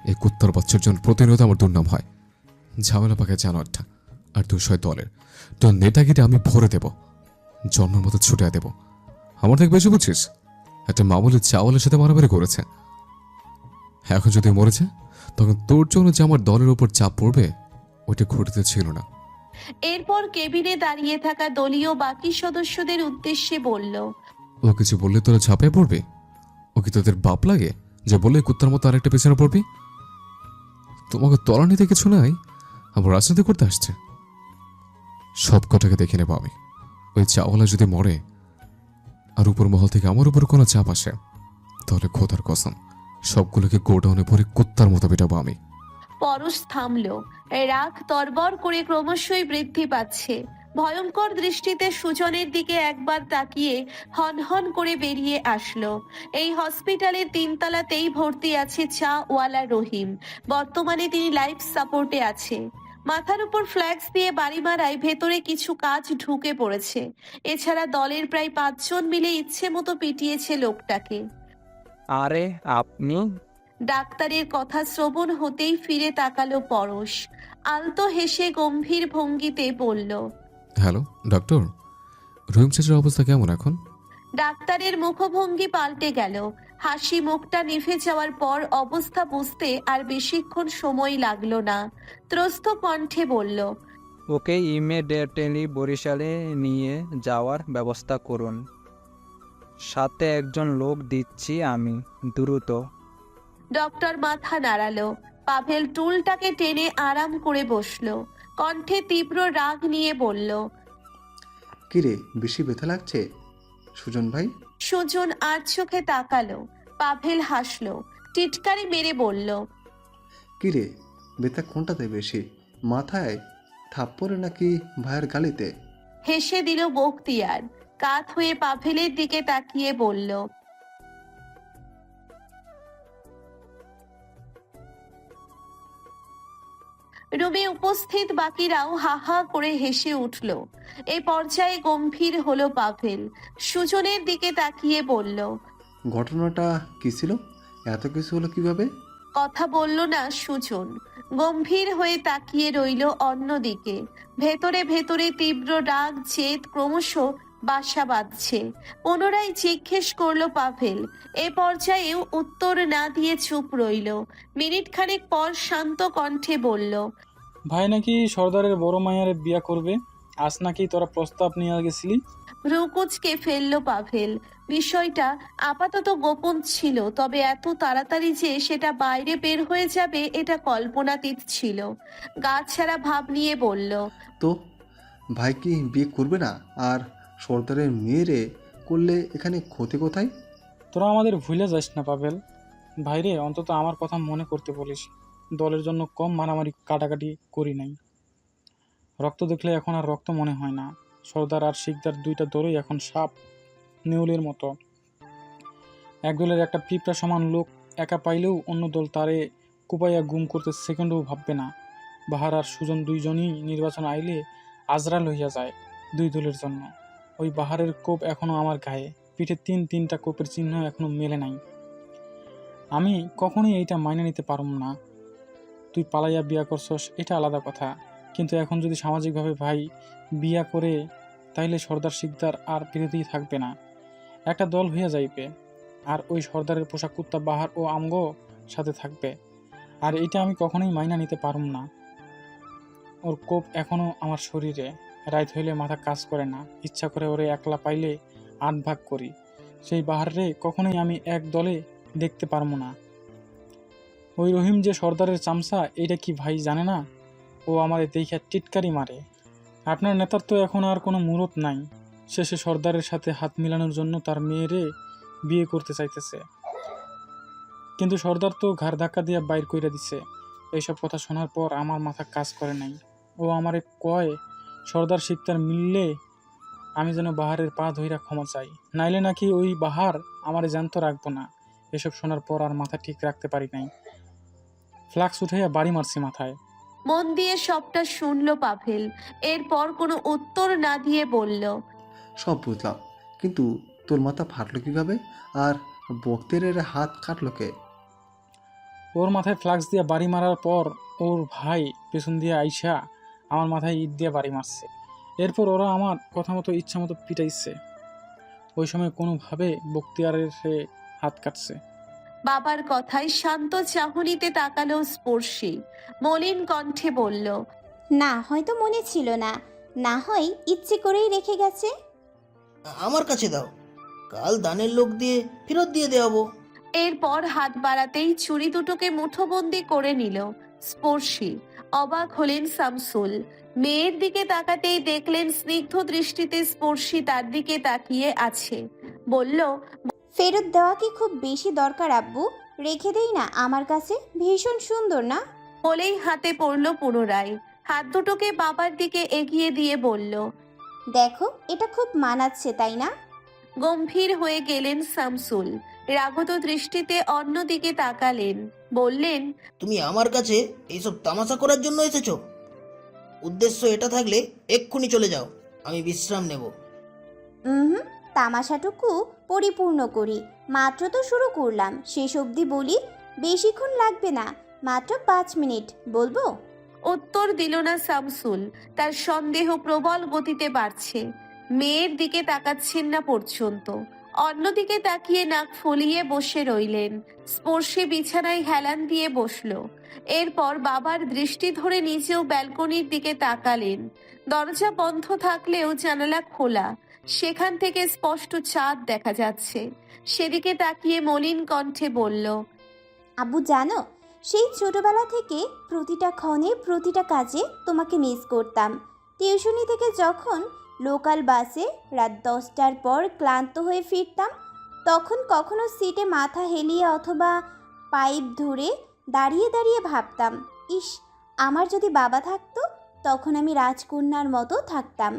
এই কুত্তার বাচ্চার জন্য প্রতিনিয়ত আমার দুর্নাম হয়। ঝামেলা পাকে জানোয়ারটা আর দুশয় দলের তোর নেতাগিরি আমি ভরে দেব, জন্মের মতো ছুটে দেব। আমার থেকে বেশি বুঝছিস? একটা মামুলি চাওয়ালের সাথে মারামারি করেছে, এখন যদি মরেছে তখন তোর জন্য যে আমার দলের উপর চাপ পড়বে ওইটা ঘটিতে ছিল না। এরপর কেবিনে দাঁড়িয়ে থাকা দলীয় বাকি সদস্যদের উদ্দেশ্যে বলল, ও কিছু বললে তোরা ঝাঁপিয়ে পড়বি? ও কি তোদের বাপ লাগে যে বললে কুত্তার মতো আরেকটা পেছনে পড়বি? তোমাকে তলা নিতে কিছু নাই, আমার রাজনীতি করতে আসছে। সব কটাকে দেখে নেবো আমি। ওই চাওয়ালা যদি মরে আর উপর মহল থেকে আমার উপর কোনো চাপ আসে তাহলে খোদার কসম সবগুলোকে গোডাউনে ভরে কুত্তার মতো পেটাবো আমি। পরশ থামলো। রাগ তরবর করে ক্রমশই বৃদ্ধি পাচ্ছে। ভয়ঙ্কর দৃষ্টিতে সুজনের দিকে একবার তাকিয়ে হনহন করে বেরিয়ে আসলো। এই হসপিটালের 3 তলাতেই ভর্তি আছে চাওয়ালা রহিম। বর্তমানে তিনি লাইফ সাপোর্টে আছে। মাথার উপর ফ্ল্যাক্স দিয়ে বাড়ি মারায় ভেতরে কিছু কাজ ঢুকে পড়েছে। এছাড়া দলের প্রায় 5 জন মিলে ইচ্ছে মতো পিটিয়েছে লোকটাকে। আরে আপনি? ডাক্তারের কথা শ্রবণ হতেই ফিরে তাকালো পরশ। আলতো হেসে গম্ভীর ভঙ্গিতে বলল, হ্যালো ডক্টর, রহিম চাচার অবস্থা কেমন এখন? ডাক্তারের মুখভঙ্গি পাল্টে গেল। হাসি মুখটা নিভে যাওয়ার পর অবস্থা বুঝতে আর বেশিক্ষণ সময় লাগলো না। ত্রস্ত কণ্ঠে বলল, ওকে ইমিডিয়েটলি বরিশালে নিয়ে যাওয়ার ব্যবস্থা করুন। সাথে একজন লোক দিচ্ছি আমি, দ্রুত। ডক্টর মাথা নাড়ালো। পাভেল টুলটাকে টেনে আরাম করে বসলো। কণ্ঠে তীব্র রাগ নিয়ে বলল, কিরে, বেশি ব্যথা লাগছে সুজন ভাই? সুজন আর চোখে তাকালো। পাভেল হাসলো, টিটকারি মেরে বলল, কিরে, ব্যথা কোনটাতে বেশি, মাথায় থাপ্পড়ে নাকি ভাইয়ের গালিতে? হেসে দিল বক্তিয়ার। কাত হয়ে পাভেলের দিকে তাকিয়ে বলল, রুমে উপস্থিত বাকিরাও হা হা করে হেসে উঠল। এই পর্যায়ে গম্ভীর হলো পাভেল। সুজনের দিকে তাকিয়ে বলল, ঘটনাটা কি ছিল? এত কিছু হলো কিভাবে? কথা বলল না সুজন। গম্ভীর হয়ে তাকিয়ে রইল অন্যদিকে। ভেতরে ভেতরে তীব্র রাগ জেদ ক্রমশ বাসা বাঁধছে। পুনরায় জিজ্ঞেস করলো পাভেল। এ পর্যায়েও উত্তর না দিয়ে চুপ রইল। মিনিট খানেক পর শান্ত কণ্ঠে বলল, ভাই নাকি সর্দারের বড় মাইয়ারে বিয়া করবে, আজ নাকি তোরা প্রস্তাব নিয়ে গেছিলি। ভ্রুকুচকে ফেললো পাভেল। বিষয়টা আপাতত গোপন ছিল, তবে এত তাড়াতাড়ি যে সেটা বাইরে বের হয়ে যাবে এটা কল্পনাতীত ছিল। গা ছাড়া ভাব নিয়ে বলল, তো ভাই কি বিয়ে করবে না? আর সর্দারের মেয়েরে করলে এখানে ক্ষতি কোথায়? তোরা আমাদের ভুলে যাস না পাভেল। ভাইরে, অন্তত আমার কথা মনে করতে বলিস। দলের জন্য কম মারামারি কাটাকাটি করি নাই। রক্ত দেখলে এখন আর রক্ত মনে হয় না। সর্দার আর শিকদার 2টা দলই এখন সাপ নেউলের মতো। এক দলের একটা পিঁপড়া সমান লোক একা পাইলেও অন্য দল তারে কুপাইয়া গুম করতে সেকেন্ডও ভাববে না। বাহার আর সুজন 2 জনই নির্বাচন আইলে আজরাল হইয়া যায় 2 দলের জন্য। ওই বাহারের কোপ এখনো আমার গায়ে, পিঠে 3টা কোপের চিহ্ন এখনো মেলে নাই। আমি কখনোই এইটা মাইনে নিতে পারব না। তুই পালাইয়া বিয়া করছস এটা আলাদা কথা, কিন্তু এখন যদি সামাজিকভাবে ভাই বিয়া করে তাইলে সর্দার শিকদার আর বিরোধী থাকবে না, একটা দল হইয়া যাইবে। আর ওই সর্দারের পোশাক কুত্তা বাহার ও আমগো সাথে থাকবে। আর এটা আমি কখনোই মাইনা নিতে পারব না। ওর কোপ এখনো আমার শরীরে, রাত হইলে মাথা কাজ করে না, ইচ্ছা করে ওরে একলা পাইলে 8 ভাগ করি। সেই বাহারে কখনোই আমি এক দলে দেখতে পারবো না। ওই রহিম যে সর্দারের চামচা, এইটা কি ভাই জানে না? ও আমাদের দেখিয়া টিটকারি মারে। আপনার নেতার তো এখন আর কোনো মুরত নাই। শেষে সর্দারের সাথে হাত মিলানোর জন্য তার মেয়েরে বিয়ে করতে চাইতেছে, কিন্তু সর্দার তো ঘাড় ধাক্কা দিয়ে বাইর কইরা দিছে। এইসব কথা শোনার পর আমার মাথা কাজ করে নাই। ও আমারে কয় সর্দার শিকদার মিললে আমি যেন বাহারের পা ধইরা ক্ষমা চাই, নাইলে নাকি ওই বাহার আমারে জ্যান্ত রাখবো না। এসব শোনার পর আর মাথা ঠিক রাখতে পারি নাই, ফ্লাক্স উঠাইয়া বাড়ি মারছি মাথায়। মন দিয়ে সবটা শুনলো পাভেল। এরপর কোনো উত্তর না দিয়ে বলল, সব বুঝলাম, কিন্তু তোর মাথা ফাটলো কিভাবে আর বক্তের হাত কাটলো কে? ওর মাথায় ফ্লাক্স দিয়ে বাড়ি মারার পর ওর ভাই পেছন দিয়ে আইসা আমার মাথায় ইট দিয়ে বাড়ি মারছে। এরপর ওরা আমার কথা মতো ইচ্ছা মতো পিটাইছে। ওই সময় কোনোভাবে বক্তিয়ারের হাত কাটছে। বাবার কথায় শান্ত চাহনিতে তাকালো স্পর্শী। মলিন কণ্ঠে বলল, না হয়তো মনে ছিল না, না হয় ইচ্ছে করেই রেখে গেছে। আমার কাছে দাও, কাল দানের লোক দিয়ে ফেরত দিয়ে দেওয়াবো। এরপর হাত বাড়াতেই ছুরি দুটোকে মুঠোবন্দি করে নিল স্পর্শী। অবাক হলেন শামসুল। মেয়ের দিকে তাকাতেই দেখলেন স্নিগ্ধ দৃষ্টিতে স্পর্শী তার দিকে তাকিয়ে আছে। বলল, ফেরত দেওয়া কি খুব বেশি দরকার আব্বু? রেখে দেই না আমার কাছে, ভীষণ সুন্দর না? বলেই হাতে পড়ল পুনরায়। হাত দুটোকে বাবার দিকে এগিয়ে দিয়ে বলল, দেখো এটা খুব মানাচ্ছে তাই না? গম্ভীর হয়ে গেলেন শামসুল। রাগত দৃষ্টিতে অন্যদিকে তাকালেন। বললেন, তুমি আমার কাছে এইসব তামাশা করার জন্য এসেছো? উদ্দেশ্য এটা থাকলে এক্ষুনি চলে যাও, আমি বিশ্রাম নেব। হুম, তামাশাটুকু পরিপূর্ণ করি। মাত্র তো শুরু করলাম, শেষ অবধি বলি। বেশিক্ষণ লাগবে না, মাত্র 5 মিনিট। বলবো? উত্তর দিল না শামসুল। তার সন্দেহ প্রবল গতিতে বাড়ছে। মেয়ের দিকে তাকাচ্ছেন না পর্যন্ত। অন্যদিকে তাকিয়ে নাক ফলিয়ে বসে রইলেন। স্পর্শে বিছানায় হেলান দিয়ে বসলো। এরপর বাবার দৃষ্টি ধরে নিজেও ব্যালকনির দিকে তাকালেন। দরজা বন্ধ থাকলেও জানালা খোলা, সেখান থেকে স্পষ্ট চাঁদ দেখা যাচ্ছে। সেদিকে তাকিয়ে মলিন কণ্ঠে বলল, আব্বু জানো, সেই ছোটবেলা থেকে প্রতিটা ক্ষণে প্রতিটা কাজে তোমাকে মিস করতাম। টিউশনি থেকে যখন লোকাল বাসে রাত 10টার পর ক্লান্ত হয়ে ফিরতাম, তখন কখনো সিটে মাথা হেলিয়ে অথবা পাইপ ধরে দাঁড়িয়ে দাঁড়িয়ে ভাবতাম, ইস, আমার যদি বাবা থাকতো তখন আমি রাজকন্যার মতো থাকতাম।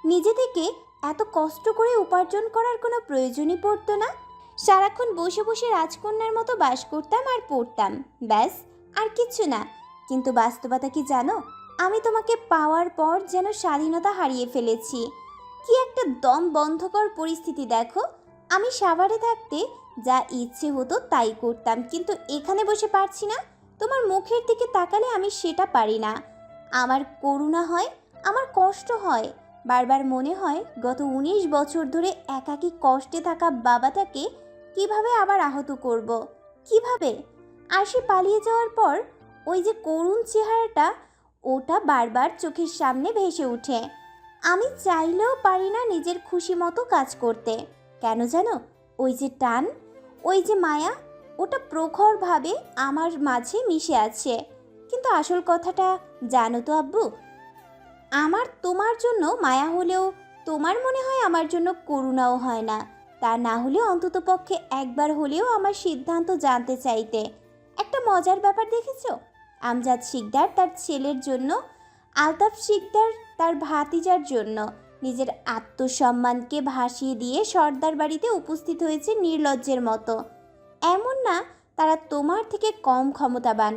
নিজে থেকে এত কষ্ট করে উপার্জন করার কোনো প্রয়োজনই পড়তো না। সারাক্ষণ বসে বসে রাজকন্যার মতো বাস করতাম আর পড়তাম, ব্যাস, আর কিচ্ছু না। কিন্তু বাস্তবতা কি জানো? আমি তোমাকে পাওয়ার পর যেন স্বাধীনতা হারিয়ে ফেলেছি। কি একটা দম বন্ধকর পরিস্থিতি দেখো। আমি সাভারে থাকতে যা ইচ্ছে হতো তাই করতাম, কিন্তু এখানে বসে পারছি না। তোমার মুখের দিকে তাকালে আমি সেটা পারি না। আমার করুণা হয়, আমার কষ্ট হয়। বারবার মনে হয় গত 19 বছর ধরে একাকী কষ্টে থাকা বাবাটাকে কিভাবে আবার আহত করব, কিভাবে? আর সে পালিয়ে যাওয়ার পর ওই যে করুণ চেহারাটা, ওটা বারবার চোখের সামনে ভেসে ওঠে। আমি চাইলেও পারি না নিজের খুশি মতো কাজ করতে। কেন জানো? ওই যে টান, ওই যে মায়া, ওটা প্রখরভাবে আমার মাঝে মিশে আছে। কিন্তু আসল কথাটা জানো তো আব্বু, আমার তোমার জন্য মায়া হলেও তোমার মনে হয় আমার জন্য করুণাও হয় না। তা না হলে অন্ততপক্ষে একবার হলেও আমার সিদ্ধান্ত জানতে চাইতে। একটা মজার ব্যাপার দেখেছো? আমজাদ শিকদার তার ছেলের জন্য, আলতাফ শিকদার তার ভাতিজার জন্য নিজের আত্মসম্মানকে ভাসিয়ে দিয়ে সর্দার বাড়িতে উপস্থিত হয়েছে নির্লজ্জের মতো। এমন না তারা তোমার থেকে কম ক্ষমতাবান,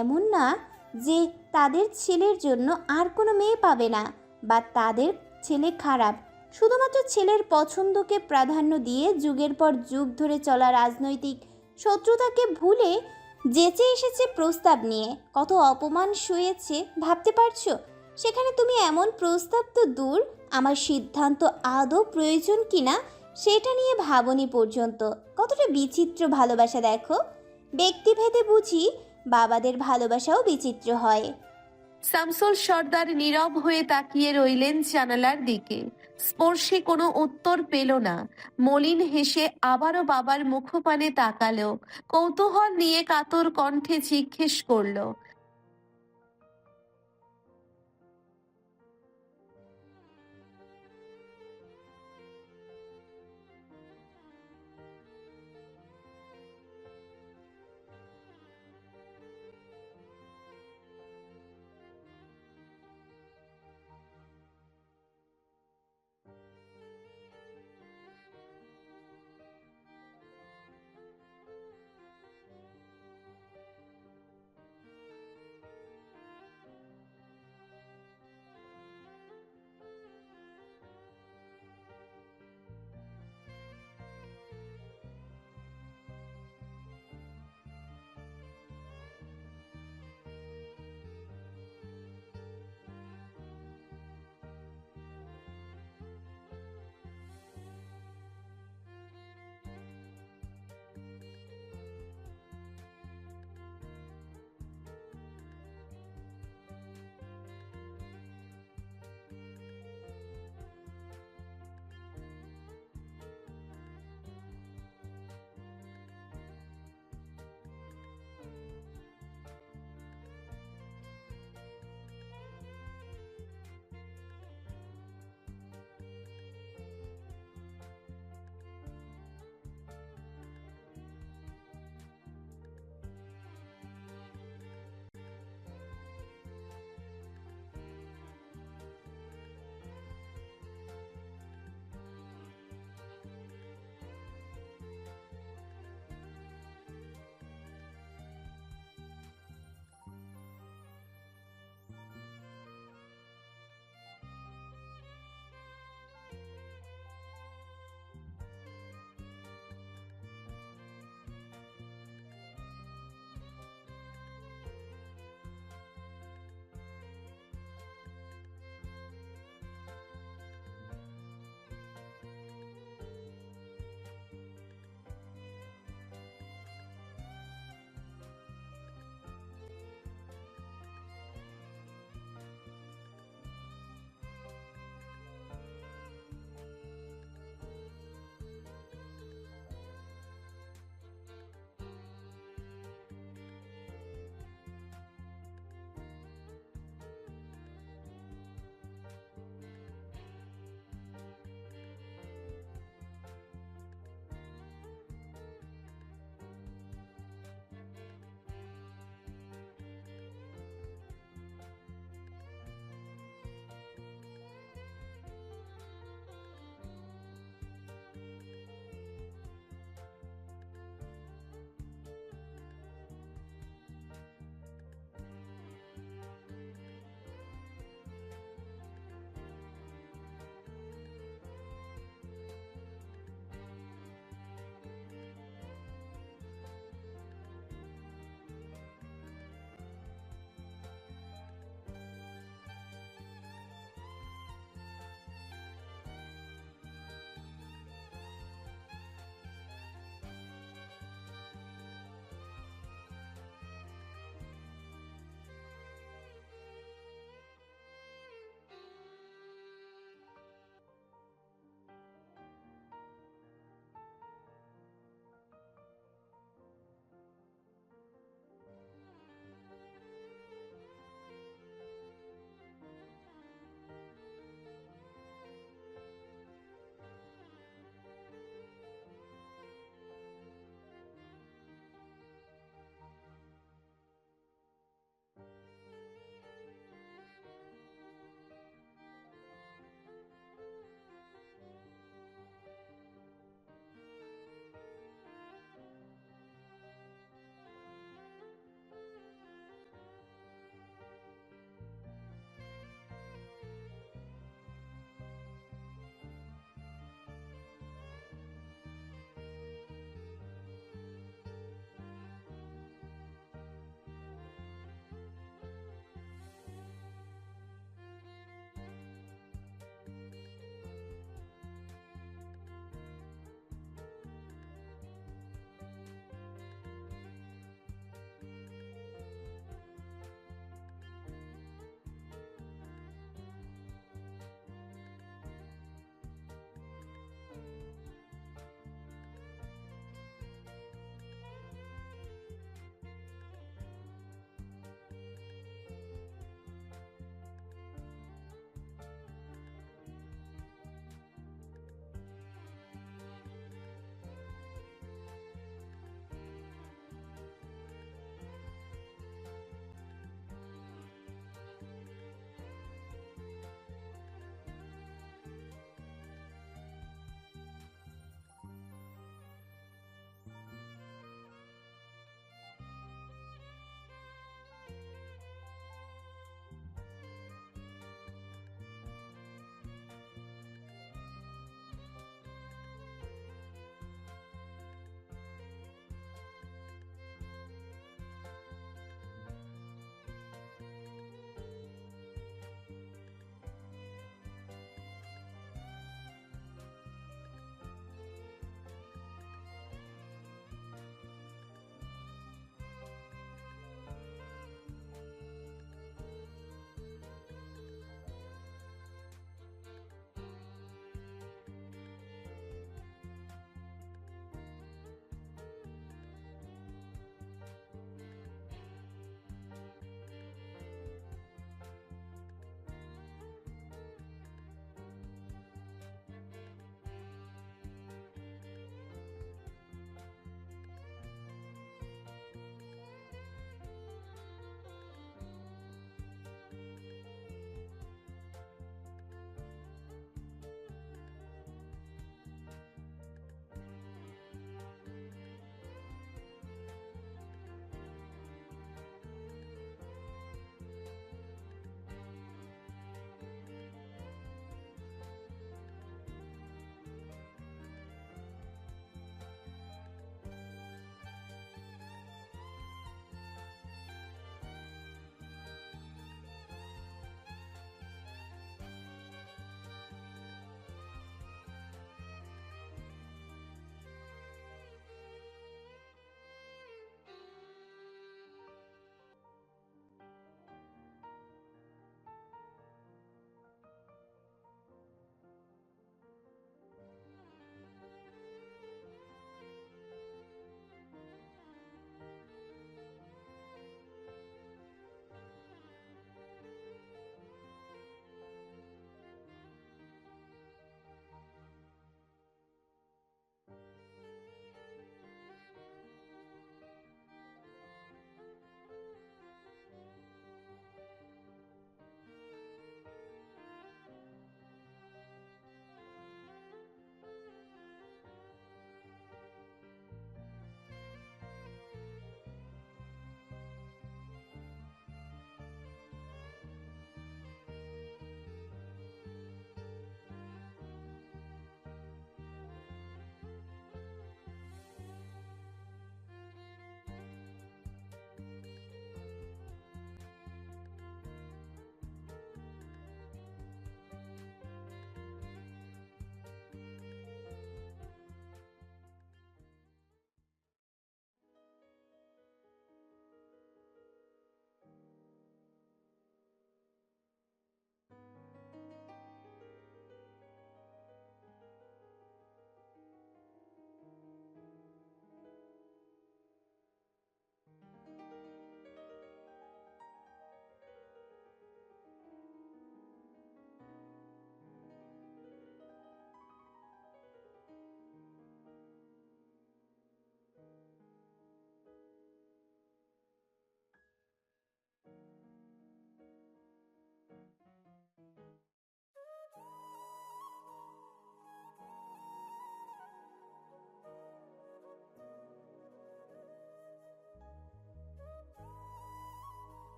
এমন না যে তাদের ছেলের জন্য আর কোনো মেয়ে পাবে না, বা তাদের ছেলে খারাপ। শুধুমাত্র ছেলের পছন্দকে প্রাধান্য দিয়ে যুগের পর যুগ ধরে চলা রাজনৈতিক শত্রুতাকে ভুলে যেচে এসেছে প্রস্তাব নিয়ে। কত অপমান সয়েছে ভাবতে পারছো? সেখানে তুমি এমন প্রস্তাব তো দূর, আমার সিদ্ধান্ত আদৌ প্রয়োজন কিনা সেটা নিয়ে ভাবনি পর্যন্ত। কতটা বিচিত্র ভালোবাসা দেখো। ব্যক্তিভেদে বুঝি বাবাদের ভালোবাসাও বিচিত্র হয়। শামসুল সর্দার নীরব হয়ে তাকিয়ে রইলেন জানালার দিকে। স্পর্শে কোনো উত্তর পেল না। মলিন হেসে আবারও বাবার মুখপানে তাকালো। কৌতূহল নিয়ে কাতর কণ্ঠে জিজ্ঞেস করলো,